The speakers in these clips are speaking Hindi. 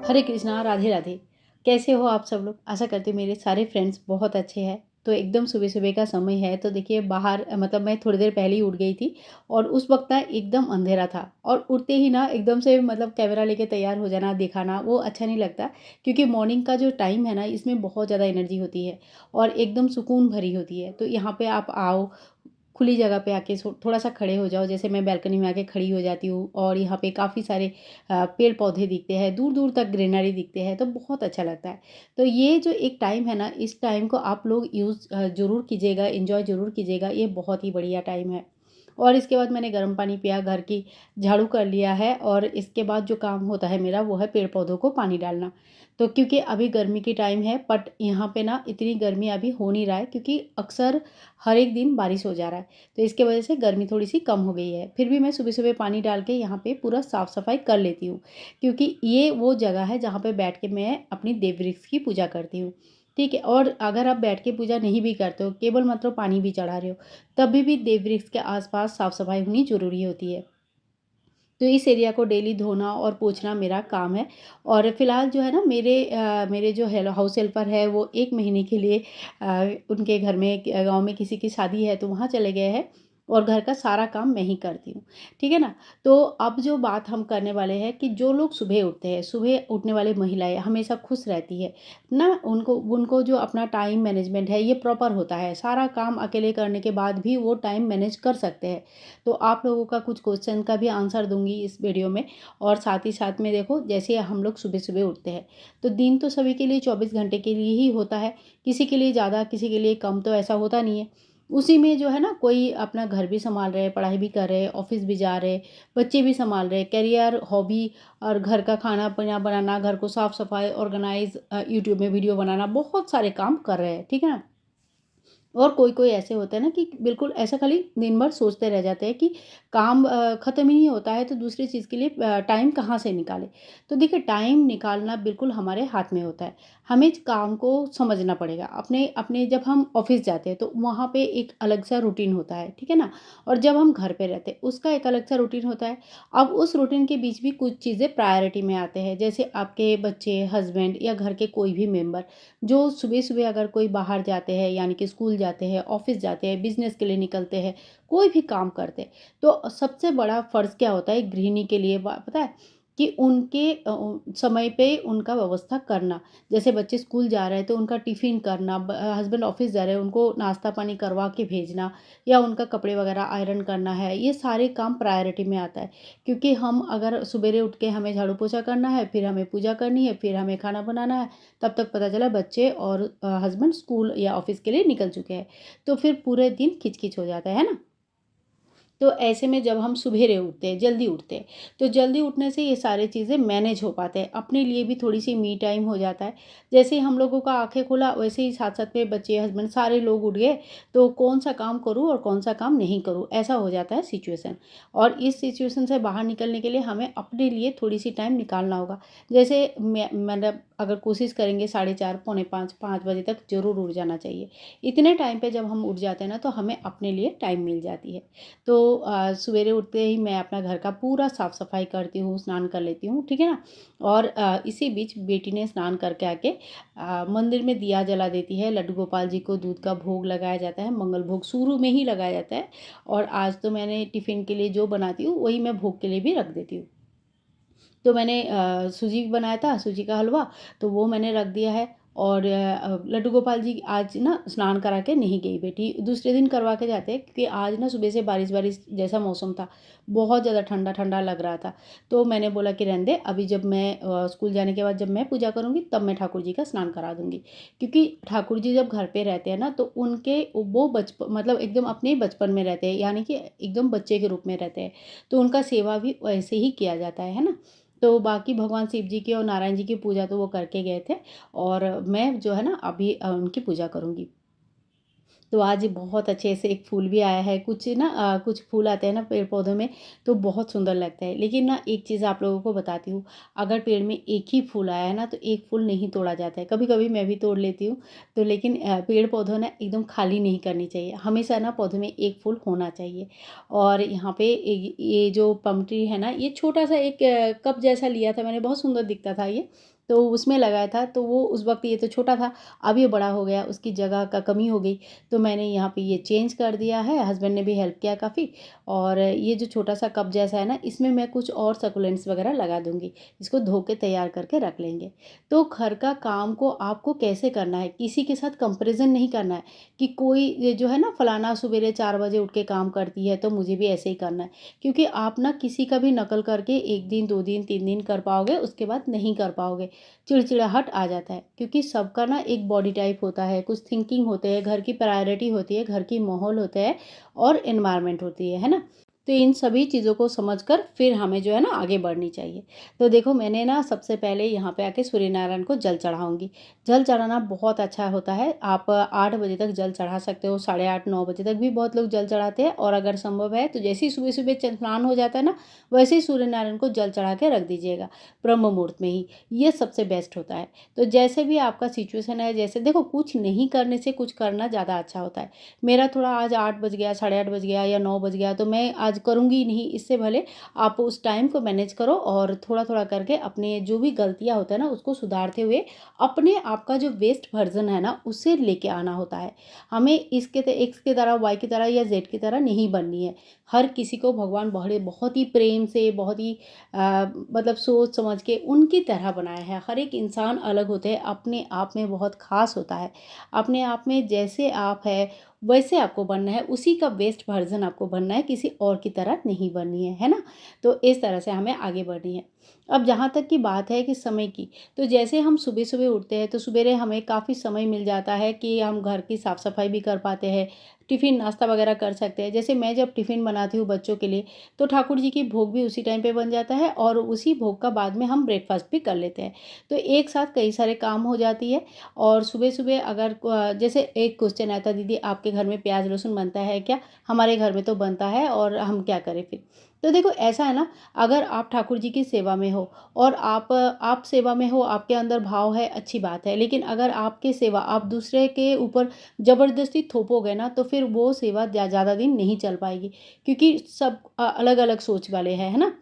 हरे कृष्णा, राधे राधे। कैसे हो आप सब लोग? आशा करती हूँ मेरे सारे फ्रेंड्स बहुत अच्छे हैं। तो एकदम सुबह-सुबह का समय है, तो देखिए बाहर मतलब मैं थोड़ी देर पहले ही उठ गई थी और उस वक़्त ना एकदम अंधेरा था और उठते ही ना एकदम से मतलब कैमरा लेके तैयार हो जाना, दिखाना वो अच्छा नहीं लगता, क्योंकि मॉर्निंग का जो टाइम है ना, इसमें बहुत ज़्यादा एनर्जी होती है और एकदम सुकून भरी होती है। तो यहाँ पे आप आओ, खुली जगह पे आके थोड़ा-सा खड़े हो जाओ, जैसे मैं बालकनी में आके खड़ी हो जाती हूँ और यहाँ पे काफ़ी सारे पेड़-पौधे दिखते हैं, दूर-दूर तक ग्रीनरी दिखते हैं, तो बहुत अच्छा लगता है। तो ये जो एक टाइम है ना, इस टाइम को आप लोग यूज़ ज़रूर कीजिएगा, एन्जॉय ज़रूर कीजिएगा, ये बहुत ही बढ़िया टाइम है। और इसके बाद मैंने गर्म पानी पिया, घर की झाड़ू कर लिया है और इसके बाद जो काम होता है मेरा, वो है पेड़-पौधों को पानी डालना। तो क्योंकि अभी गर्मी की टाइम है, बट यहाँ पे ना इतनी गर्मी अभी हो नहीं रहा है, क्योंकि अक्सर हर एक दिन बारिश हो जा रहा है। तो इसके वजह से गर्मी थोड़ी-सी कम हो गई है। फिर भी मैं सुबह-सुबह पानी डाल के यहाँ पे पूरा साफ-सफाई कर लेती हूँ, क्योंकि ये वो जगह है जहाँ पे बैठ के मैं अपनी देव वृक्ष की पूजा करती हूँ। ठीक है? और अगर आप बैठ के पूजा नहीं भी करते हो, केवल मतलब पानी भी चढ़ा रहे हो, तभी भी देव वृक्ष के आस-पास साफ-सफाई होनी ज़रूरी होती है। तो इस एरिया को डेली धोना और पोंछना मेरा काम है। और फिलहाल जो है ना, मेरे जो हाउस हेल्पर है, वो 1 महीने के लिए उनके घर में गाँव में किसी की शादी है, तो वहाँ चले गए हैं और घर का सारा काम मैं ही करती हूँ। ठीक है ना? तो अब जो बात हम करने वाले हैं कि जो लोग सुबह उठते हैं, सुबह उठने वाली महिलाएँ हमेशा खुश रहती है ना, उनको उनको जो अपना टाइम मैनेजमेंट है ये प्रॉपर होता है। सारा काम अकेले करने के बाद भी वो टाइम मैनेज कर सकते हैं। तो आप लोगों का कुछ क्वेश्चन का भी आंसर दूँगी इस वीडियो में। और साथ ही साथ में देखो, जैसे हम लोग सुबह-सुबह उठते हैं, तो दिन तो सभी के लिए 24 घंटे के लिए ही होता है। किसी के लिए ज़्यादा, किसी के लिए कम, तो ऐसा होता नहीं है। उसी में जो है ना, कोई अपना घर भी सँभाल रहे, पढ़ाई भी कर रहे, ऑफ़िस भी जा रहे, बच्चे भी सँभाल रहे, करियर, हॉबी और घर का खाना-पीना बनाना, घर को साफ-सफाई, ऑर्गनाइज़, यूट्यूब में वीडियो बनाना, बहुत सारे काम कर रहे हैं। ठीक है ना? और कोई-कोई ऐसे होते हैं ना कि बिल्कुल ऐसा खाली दिन भर सोचते रह जाते हैं कि काम ख़त्म ही नहीं होता है, तो दूसरी चीज़ के लिए टाइम कहाँ से निकालें। तो देखिए, टाइम निकालना बिल्कुल हमारे हाथ में होता है। हमें काम को समझना पड़ेगा। अपने अपने जब हम ऑफ़िस जाते हैं तो वहाँ पे एक अलग सा रूटीन होता है, ठीक है ना? और जब हम घर पे रहते हैं उसका एक अलग सा रूटीन होता है। अब उस रूटीन के बीच भी कुछ चीज़ें प्रायोरिटी में आते हैं, जैसे आपके बच्चे, हस्बैंड या घर के कोई भी मेंबर जो सुबह-सुबह अगर कोई बाहर जाते हैं, यानी कि स्कूल जाते हैं, ऑफ़िस जाते हैं, बिज़नेस के लिए निकलते हैं, कोई भी काम करते हैं, तो सबसे बड़ा फ़र्ज़ क्या होता है एक गृहिणी के लिए, पता है? कि उनके समय पे उनका व्यवस्था करना। जैसे बच्चे स्कूल जा रहे हैं तो उनका टिफ़िन करना, हस्बैंड ऑफ़िस जा रहे हैं, उनको नाश्ता पानी करवा के भेजना या उनका कपड़े वग़ैरह आयरन करना है, ये सारे काम प्रायोरिटी में आता है। क्योंकि हम अगर सुबेरे उठ के हमें झाड़ू पोछा करना है, फिर हमें पूजा करनी है, फिर हमें खाना बनाना है, तब तक पता चला बच्चे और हस्बैंड स्कूल या ऑफ़िस के लिए निकल चुके हैं। तो फिर पूरे दिन खिच-खिच हो जाता है ना? तो ऐसे में जब हम सुबेरे उठते हैं, जल्दी उठते हैं, तो जल्दी उठने से ये सारी चीज़ें मैनेज हो पाते हैं। अपने लिए भी थोड़ी-सी मी टाइम हो जाता है। जैसे ही हम लोगों का आँखें खुला, वैसे ही साथ-साथ में बच्चे, हस्बैंड सारे लोग उठ गए, तो कौन-सा काम करूँ और कौन-सा काम नहीं करूँ, ऐसा हो जाता है सिचुएशन। और इस सिचुएशन से बाहर निकलने के लिए हमें अपने लिए थोड़ी-सी टाइम निकालना होगा। जैसे मैं मतलब अगर कोशिश करेंगे 4:30, पौने 5, 5 बजे तक ज़रूर उठ जाना चाहिए। इतने टाइम पे जब हम उठ जाते हैं ना, तो हमें अपने लिए टाइम मिल जाती है। तो सवेरे उठते ही मैं अपना घर का पूरा साफ-सफाई करती हूँ, स्नान कर लेती हूँ, ठीक है ना? और इसी बीच बेटी ने स्नान करके आके मंदिर में दिया जला देती है, लड्डू गोपाल जी को दूध का भोग लगाया जाता है, मंगल भोग शुरू में ही लगाया जाता है। और आज तो मैंने टिफ़िन के लिए जो बनाती हूँ, वही मैं भोग के लिए भी रख देती हूँ। तो मैंने सूजी बनाया था, सूजी का हलवा, तो वो मैंने रख दिया है। और लड्डू गोपाल जी आज ना स्नान करा के नहीं गई बेटी, दूसरे दिन करवा के जाते हैं, क्योंकि आज ना सुबह से बारिश-बारिश जैसा मौसम था, बहुत ज़्यादा ठंडा-ठंडा लग रहा था। तो मैंने बोला कि रहने दे, अभी जब मैं स्कूल जाने के बाद जब मैं पूजा करूँगी, तब मैं ठाकुर जी का स्नान करा दूँगी। क्योंकि ठाकुर जी जब घर पे रहते हैं ना, तो उनके वो मतलब एकदम अपने बचपन में रहते हैं, यानी कि एकदम बच्चे के रूप में रहते हैं। तो उनका सेवा भी वैसे ही किया जाता है ना? तो बाकी भगवान शिव जी की और नारायण जी की पूजा तो वो करके गए थे और मैं जो है ना अभी उनकी पूजा करूँगी। तो आज बहुत अच्छे से एक फूल भी आया है, कुछ ना कुछ फूल आते हैं ना पेड़-पौधों में, तो बहुत सुंदर लगता है। लेकिन ना एक चीज़ आप लोगों को बताती हूँ, अगर पेड़ में एक ही फूल आया है ना, तो एक फूल नहीं तोड़ा जाता है। कभी-कभी मैं भी तोड़ लेती हूँ, तो लेकिन पेड़-पौधों ना एकदम खाली नहीं करनी चाहिए। हमेशा ना पौधे में एक फूल होना चाहिए। और यहाँ पे ये जो पम ट्री है ना, ये छोटा-सा एक कप जैसा लिया था मैंने, बहुत सुंदर दिखता था ये। तो उसमें लगाया था, तो वो उस वक़्त ये तो छोटा था, अब ये बड़ा हो गया, उसकी जगह का कमी हो गई, तो मैंने यहाँ पे ये चेंज कर दिया है। हस्बैंड ने भी हेल्प किया काफ़ी, और ये जो छोटा-सा कप जैसा है ना, इसमें मैं कुछ और सकुलेंट्स वगैरह लगा दूँगी, इसको धो के तैयार करके रख लेंगे। तो घर का काम को आपको कैसे करना है, किसी के साथ कंपैरिज़न नहीं करना है कि कोई ये जो है ना फलाना सवेरे 4 बजे उठ के काम करती है, तो मुझे भी ऐसे ही करना है। क्योंकि आप ना किसी का भी नकल करके 1 दिन, 2 दिन, 3 दिन कर पाओगे, उसके बाद नहीं कर पाओगे। चिड़चिड़ाहट आ जाता है, क्योंकि सबका ना एक बॉडी टाइप होता है, कुछ थिंकिंग होते हैं, घर की प्रायोरिटी होती है, घर की माहौल होता है और एनवायरनमेंट होती है ना? तो इन सभी चीज़ों को समझकर फिर हमें जो है ना आगे बढ़नी चाहिए। तो देखो, मैंने ना सबसे पहले यहाँ पे आके सूर्य नारायण को जल चढ़ाऊँगी। जल चढ़ाना बहुत अच्छा होता है। आप 8 बजे तक जल चढ़ा सकते हो, साढ़े 8, 9 बजे तक भी बहुत लोग जल चढ़ाते हैं, और अगर संभव है तो जैसे ही सुबह-सुबह स्नान हो जाता है ना, वैसे ही सूर्य नारायण को जल चढ़ा के रख दीजिएगा, ब्रह्म मुहूर्त में ही। ये सबसे बेस्ट होता है। तो जैसे भी आपका सिचुएशन है, जैसे देखो, कुछ नहीं करने से कुछ करना ज़्यादा अच्छा होता है। मेरा थोड़ा आज 8 बज गया, साढ़े 8 बज गया या 9 बज गया, तो मैं आज करूँगी ही नहीं, इससे भले आप उस टाइम को मैनेज करो और थोड़ा-थोड़ा करके अपने जो भी गलतियाँ होता है ना, उसको सुधारते हुए अपने आप का जो बेस्ट वर्ज़न है ना, उसे लेके आना होता है। हमें एक्स की तरह, वाई की तरह या ज़ेड की तरह नहीं बननी है। हर किसी को भगवान बहुत ही प्रेम से, बहुत ही मतलब सोच समझ के उनकी तरह बनाया है। हर एक इंसान अलग होते हैं, अपने आप में बहुत ख़ास होता है। अपने आप में जैसे आप हैं, वैसे आपको बनना है, उसी का बेस्ट वर्ज़न आपको बनना है, किसी और की तरह नहीं बननी है ना? तो इस तरह से हमें आगे बढ़नी है। अब जहाँ तक की बात है कि समय की, तो जैसे हम सुबह-सुबह उठते हैं, तो सुबेरे हमें काफ़ी समय मिल जाता है कि हम घर की साफ-सफाई भी कर पाते हैं, टिफ़िन नाश्ता वगैरह कर सकते हैं। जैसे मैं जब टिफ़िन बनाती हूँ बच्चों के लिए, तो ठाकुर जी की भोग भी उसी टाइम पे बन जाता है, और उसी भोग का बाद में हम ब्रेकफ़ास्ट भी कर लेते हैं। तो एक साथ कई सारे काम हो जाती है। और सुबह-सुबह अगर जैसे एक क्वेश्चन आया था, दीदी आपके घर में प्याज़ लहसुन बनता है क्या? हमारे घर में तो बनता है, और हम क्या करें फिर? तो देखो, ऐसा है ना, अगर आप ठाकुर जी की सेवा में हो और आप सेवा में हो, आपके अंदर भाव है, अच्छी बात है। लेकिन अगर आपकी सेवा आप दूसरे के ऊपर ज़बरदस्ती थोपोगे ना, तो फिर वो सेवा ज़्यादा दिन नहीं चल पाएगी, क्योंकि सब अलग-अलग सोच वाले हैं, है ना?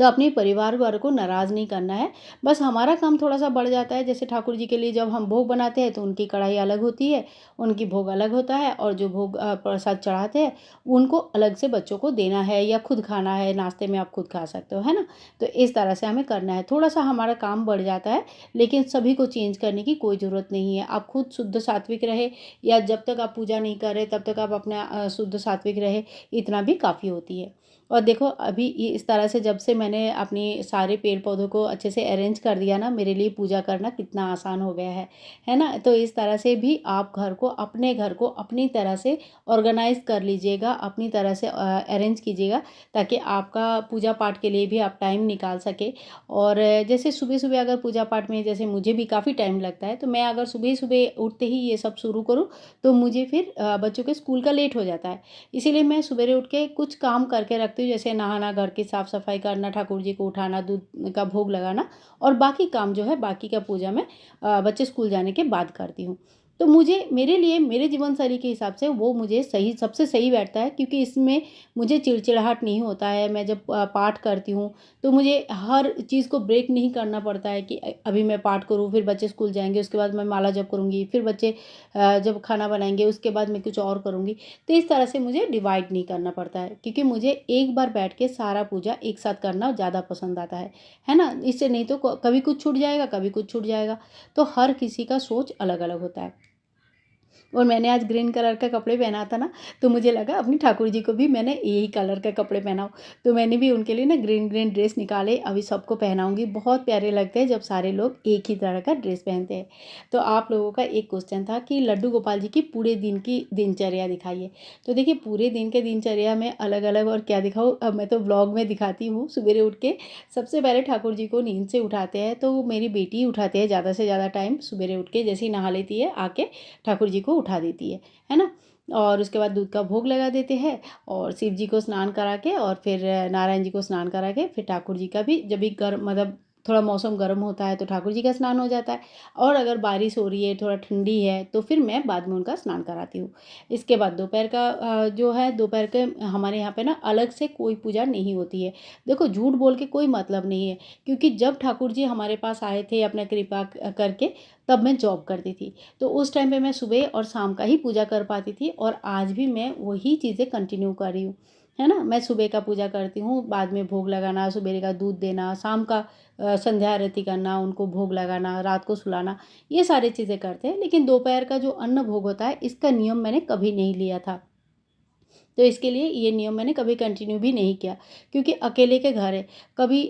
तो अपने परिवार वालों को नाराज़ नहीं करना है। बस हमारा काम थोड़ा-सा बढ़ जाता है, जैसे ठाकुर जी के लिए जब हम भोग बनाते हैं, तो उनकी कढ़ाई अलग होती है, उनकी भोग अलग होता है, और जो भोग प्रसाद चढ़ाते हैं, उनको अलग से बच्चों को देना है या खुद खाना है, नाश्ते में आप खुद खा सकते हो, है ना? तो इस तरह से हमें करना है। थोड़ा-सा हमारा काम बढ़ जाता है, लेकिन सभी को चेंज करने की कोई ज़रूरत नहीं है। आप खुद शुद्ध सात्विक रहे, या जब तक आप पूजा नहीं कर रहे, तब तक आप अपना शुद्ध सात्विक रहे, इतना भी काफ़ी होती है। और देखो, अभी ये इस तरह से जब से मैंने अपनी सारे पेड़-पौधों को अच्छे से अरेंज कर दिया ना, मेरे लिए पूजा करना कितना आसान हो गया है ना? तो इस तरह से भी आप अपने घर को अपनी तरह से ऑर्गेनाइज़ कर लीजिएगा, अपनी तरह से अरेंज कीजिएगा, ताकि आपका पूजा-पाठ के लिए भी आप टाइम निकाल सकें। और जैसे सुबह-सुबह अगर पूजा-पाठ में, जैसे मुझे भी काफ़ी टाइम लगता है, तो मैं अगर सुबह-सुबह उठते ही ये सब शुरू करूँ, तो मुझे फिर बच्चों के स्कूल का लेट हो जाता है। इसीलिए मैं सवेरे उठ के कुछ काम करके रखती हूँ, जैसे नहाना, घर की साफ-सफाई करना, ठाकुर जी को उठाना, दूध का भोग लगाना, और बाकी काम जो है, बाकी का पूजा मैं बच्चे स्कूल जाने के बाद करती हूँ। तो मेरे लिए, मेरे जीवन शैली के हिसाब से वो मुझे सबसे सही बैठता है, क्योंकि इसमें मुझे चिड़चिड़ाहट नहीं होता है। मैं जब पाठ करती हूँ, तो मुझे हर चीज़ को ब्रेक नहीं करना पड़ता है कि अभी मैं पाठ करूँ, फिर बच्चे स्कूल जाएँगे, उसके बाद मैं माला जप करूँगी, फिर बच्चे जब खाना बनाएँगे, उसके बाद मैं कुछ और करूँगी। तो इस तरह से मुझे डिवाइड नहीं करना पड़ता है, क्योंकि मुझे एक बार बैठ के सारा पूजा एक साथ करना ज़्यादा पसंद आता है ना? इससे नहीं तो कभी कुछ छूट जाएगा, कभी कुछ छूट जाएगा। तो हर किसी का सोच अलग-अलग होता है। और मैंने आज ग्रीन कलर का कपड़े पहना था ना, तो मुझे लगा अपनी ठाकुर जी को भी मैंने यही कलर का कपड़े पहनाऊँ। तो मैंने भी उनके लिए ना ग्रीन ड्रेस निकाले, अभी सबको पहनाऊँगी। बहुत प्यारे लगते हैं जब सारे लोग एक ही तरह का ड्रेस पहनते हैं। तो आप लोगों का एक क्वेश्चन था कि लड्डू गोपाल जी की पूरे दिन की दिनचर्या दिखाइए। तो देखिए, पूरे दिन के दिनचर्या में अलग-अलग और क्या दिखाऊँ, अब मैं तो व्लॉग में दिखाती हूँ। सवेरे उठ के सबसे पहले ठाकुर जी को नींद से उठाते हैं, तो मेरी बेटी उठाती है ज़्यादा से ज़्यादा टाइम। सवेरे उठ के जैसे ही नहा लेती है, आके ठाकुर जी को उठा देती है ना? और उसके बाद दूध का भोग लगा देते हैं, और शिव जी को स्नान करा के, और फिर नारायण जी को स्नान करा के, फिर ठाकुर जी का भी जब भी मतलब थोड़ा मौसम गर्म होता है तो ठाकुर जी का स्नान हो जाता है, और अगर बारिश हो रही है, थोड़ा ठंडी है, तो फिर मैं बाद में उनका स्नान कराती हूँ। इसके बाद दोपहर का जो है दोपहर के हमारे यहाँ पे ना अलग से कोई पूजा नहीं होती है। देखो झूठ बोल के कोई मतलब नहीं है, क्योंकि जब ठाकुर जी हमारे पास आए थे अपना कृपा करके, तब मैं जॉब करती थी। तो उस टाइम पे मैं सुबह और शाम का ही पूजा कर पाती थी, और आज भी मैं वही चीज़ें कंटिन्यू कर रही हूँ, है ना? मैं सुबह का पूजा करती हूँ, बाद में भोग लगाना, सवेरे का दूध देना, शाम का संध्या आरती करना, उनको भोग लगाना, रात को सुलाना, ये सारी चीज़ें करते हैं। लेकिन दोपहर का जो अन्न भोग होता है, इसका नियम मैंने कभी नहीं लिया था। तो इसके लिए ये नियम मैंने कभी कंटिन्यू भी नहीं किया, क्योंकि अकेले के घर है। कभी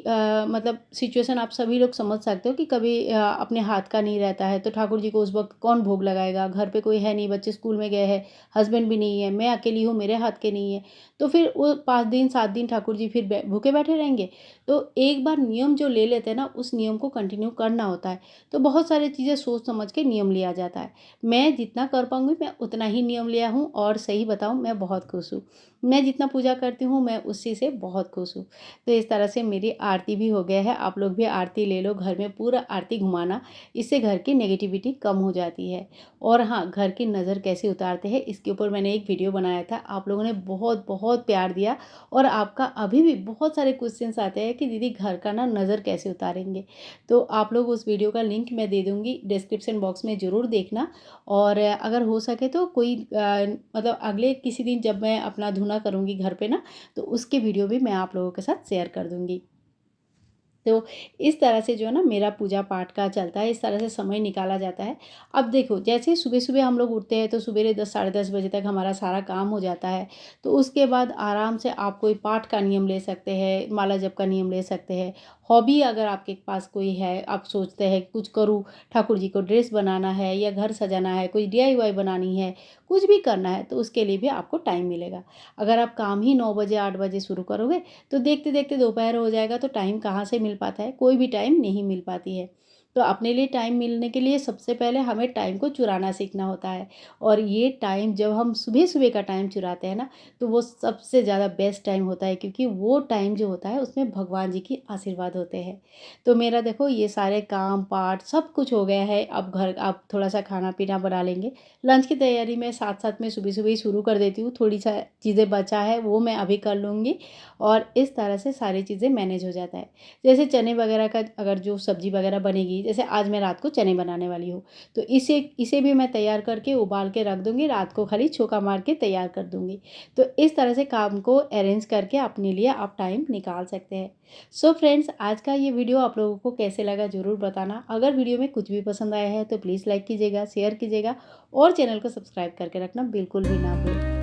मतलब सिचुएशन आप सभी लोग समझ सकते हो कि कभी अपने हाथ का नहीं रहता है, तो ठाकुर जी को उस वक़्त कौन भोग लगाएगा? घर पे कोई है नहीं, बच्चे स्कूल में गए हैं, हस्बैंड भी नहीं है, मैं अकेली हूँ, मेरे हाथ के नहीं है। तो फिर वो 5 दिन 7 दिन ठाकुर जी फिर भूखे बैठे रहेंगे। तो एक बार नियम जो ले लेते हैं ना, उस नियम को कंटिन्यू करना होता है। तो बहुत सारी चीज़ें सोच समझ के नियम लिया जाता है। मैं जितना कर पाऊँगी मैं उतना ही नियम लिया हूँ, और सही बताऊँ मैं बहुत खुश हूँ। मैं जितना पूजा करती हूँ मैं उसी से बहुत खुश हूँ। तो इस तरह से मेरी आरती भी हो गया है, आप लोग भी आरती ले लो, घर में पूरा आरती घुमाना, इससे घर की नेगेटिविटी कम हो जाती है। और हाँ, घर की नज़र कैसे उतारते हैं इसके ऊपर मैंने एक वीडियो बनाया था, आप लोगों ने बहुत-बहुत प्यार दिया, और आपका अभी भी बहुत सारे क्वेश्चन्स आते हैं कि दीदी घर का ना नज़र कैसे उतारेंगे? तो आप लोग उस वीडियो का लिंक मैं दे दूँगी, डिस्क्रिप्शन बॉक्स में ज़रूर देखना। और अगर हो सके तो कोई मतलब अगले किसी दिन जब मैं अपना धूना करूँगी घर पे ना, तो उसके वीडियो भी मैं आप लोगों के साथ शेयर कर दूँगी। तो इस तरह से जो है ना मेरा पूजा पाठ का चलता है, इस तरह से समय निकाला जाता है। अब देखो जैसे सुबह-सुबह हम लोग उठते हैं तो सवेरे 10 साढ़े 10 बजे तक हमारा सारा काम हो जाता है। तो उसके बाद आराम से आप कोई पाठ का नियम ले सकते हैं, माला जप का नियम ले सकते हैं। हॉबी अगर आपके पास कोई है, आप सोचते हैं कुछ करूँ, ठाकुर जी को ड्रेस बनाना है या घर सजाना है, कोई डीआईवाई बनानी है, कुछ भी करना है, तो उसके लिए भी आपको टाइम मिलेगा। अगर आप काम ही 9 बजे 8 बजे शुरू करोगे तो देखते-देखते दोपहर हो जाएगा, तो टाइम कहाँ से मिल पाता है? कोई भी टाइम नहीं मिल पाती है। तो अपने लिए टाइम मिलने के लिए सबसे पहले हमें टाइम को चुराना सीखना होता है, और ये टाइम जब हम सुबह-सुबह का टाइम चुराते हैं ना, तो वो सबसे ज़्यादा बेस्ट टाइम होता है, क्योंकि वो टाइम जो होता है उसमें भगवान जी की आशीर्वाद होते हैं। तो मेरा देखो ये सारे काम पाठ सब कुछ हो गया है, अब थोड़ा-सा खाना-पीना बना लेंगे। लंच की तैयारी मैं साथ-साथ में सुबह-सुबह ही शुरू कर देती हूँ, थोड़ी-सा चीज़ें बचा है वो मैं अभी कर लूँगी, और इस तरह से सारी चीज़ें मैनेज हो जाता है। जैसे चने वगैरह का अगर जो सब्ज़ी वगैरह बनेगी, जैसे आज मैं रात को चने बनाने वाली हूँ, तो इसे इसे भी मैं तैयार करके उबाल के रख दूँगी, रात को खाली छौंका मार के तैयार कर दूँगी। तो इस तरह से काम को अरेंज करके अपने लिए आप टाइम निकाल सकते हैं। सो फ्रेंड्स, आज का ये वीडियो आप लोगों को कैसे लगा ज़रूर बताना। अगर वीडियो में कुछ भी पसंद आया है तो प्लीज़ लाइक कीजिएगा, शेयर कीजिएगा, और चैनल को सब्सक्राइब करके रखना बिल्कुल भी ना भूलें।